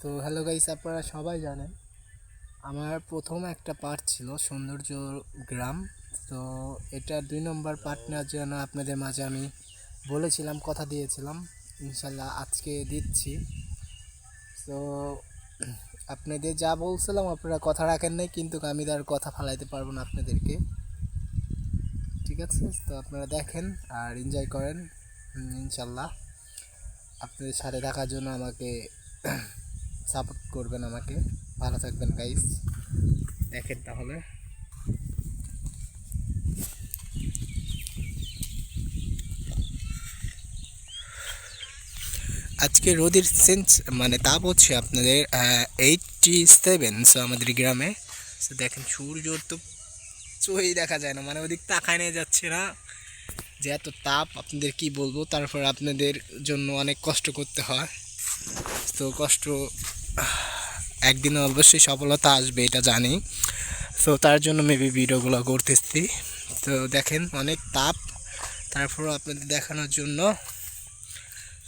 তো hello guys, আপনারা সবাই জানেন আমার প্রথম একটা পার্ট ছিল সৌন্দর্য গ্রাম। তো এটা 2 নম্বর পার্ট নেওয়ার জন্য আপনাদের মাঝে আমি বলেছিলাম, কথা দিয়েছিলাম, ইনশাল্লাহ আজকে দিচ্ছি। তো আপনাদের যা বলছিলাম আপনারা কথা রাখেন নাই, কিন্তু আমি তার কথা ফালাইতে পারবো না আপনাদেরকে। ঠিক আছে, তো আপনারা দেখেন আর এনজয় করেন ইনশাল্লাহ। আপনাদের সাথে থাকার জন্য আমাকে সাপোর্ট করবেন, আমাকে ভালো থাকবেন গাইস। দেখেন তাহলে আজকে রোদের সেন্স মানে তাপ হচ্ছে আপনাদের 87। সো আমাদের গ্রামে সো দেখেন সূর্য তো চোখেই দেখা যায় না, মানে ওদিক তাকায় নিয়ে যাচ্ছে না, যে এত তাপ আপনাদের কি বলবো। তারপর আপনাদের জন্য অনেক কষ্ট করতে হয়, তো কষ্ট একদিন অবশ্যই সফলতা আসবে এটা জানি। তো তার জন্য মেবি ভিডিওগুলো করতেছি। তো দেখেন অনেক তাপ, তারপর আপনাদের দেখানোর জন্য,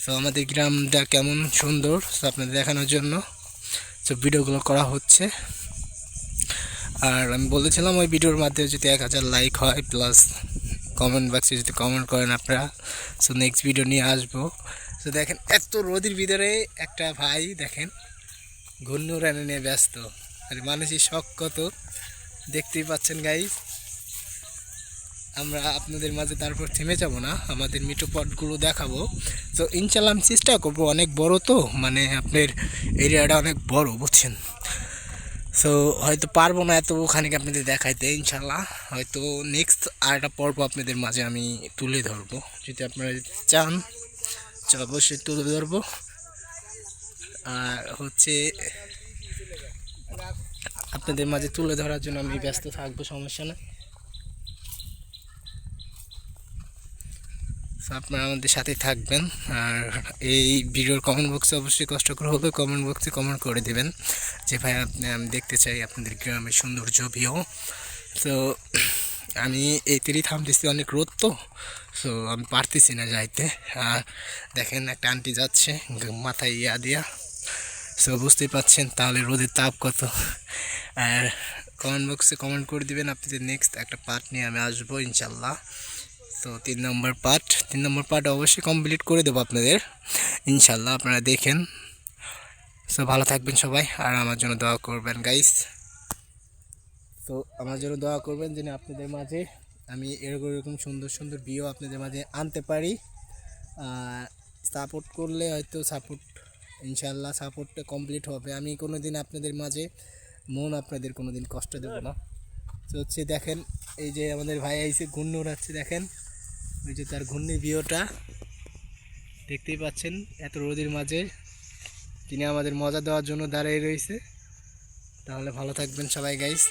তো আমাদের গ্রামটা কেমন সুন্দর তো আপনাদের দেখানোর জন্য তো ভিডিওগুলো করা হচ্ছে। আর আমি বলেছিলাম ওই ভিডিওর মাধ্যমে যদি 1000 লাইক হয় প্লাস কমেন্ট বক্সে যদি কমেন্ট করেন আপনারা, সো নেক্সট ভিডিও নিয়ে আসবো। তো দেখেন এত রোদের ভিতরে একটা ভাই দেখেন ঘূর্ণিউড়ানে নিয়ে ব্যস্ত, আর মানুষের শখ কত দেখতেই পাচ্ছেন গাইস। আমরা আপনাদের মাঝে তারপর থেমে যাব না, আমাদের মিটো পটগুলো দেখাবো। তো ইনশাল্লাহ আমি চেষ্টা করবো, অনেক বড় তো মানে আপনার এরিয়াটা অনেক বড় বুঝছেন। সো হয়তো পারবো না এত খানিক আপনাদের দেখাইতে, ইনশাল্লাহ হয়তো নেক্সট আর একটা পর্ব আপনাদের মাঝে আমি তুলে ধরবো, যদি আপনারা চান অবশ্যই তুলে ধরবো। আর হচ্ছে আপনাদের মাঝে তুলে ধরার জন্য আমি ব্যস্ত থাকবো, সমস্যা না। আপনারা আমাদের সাথে থাকবেন। আর এই ভিডিওর কমেন্ট বক্সে অবশ্যই কষ্ট করে হবে কমেন্ট বক্সে কমেন্ট করে দেবেন যে ভাই আমি দেখতে চাই আপনাদের গ্রামের সৌন্দর্য ভিউ। তো আমি এইতেই থামতেছি, অনেক রোদ তো, সো আমি পারতেছি না যাইতে। আর দেখেন একটা আন্টি যাচ্ছে মাথায় ইয়া দিয়া, সো বুঝতেই পাচ্ছেন তাহলে রোদের তাপ কত। আর কমেন্ট বক্সে কমেন্ট করে দিবেন আপনাদের নেক্সট একটা পার্ট নিয়ে আমি আসবো ইনশাল্লাহ। তো 3 নম্বর পার্ট অবশ্যই কমপ্লিট করে দেবো আপনাদের ইনশাল্লাহ, আপনারা দেখেন। সো ভালো থাকবেন সবাই, আর আমার জন্য দোয়া করবেন গাইস। তো আমার জন্য দোয়া করবেন যেন আপনাদের মাঝে আমি এরকম সুন্দর সুন্দর ভিডিও আপনাদের মাঝে আনতে পারি। সাপোর্ট করলে হয়তো ইনশাল্লাহ সাপোর্টটা কমপ্লিট হবে। আমি কোনো দিন আপনাদের মাঝে আপনাদের কোনো দিন কষ্ট দেবো না। তো হচ্ছে দেখেন এই যে আমাদের ভাই আইসে ঘূর্ণি উড়াচ্ছে, দেখেন ওই যে তার ঘূর্ণির ভিউটা দেখতেই পাচ্ছেন। এত রোদের মাঝে তিনি আমাদের মজা দেওয়ার জন্য দাঁড়িয়ে রয়েছে। তাহলে ভালো থাকবেন সবাই গাইস।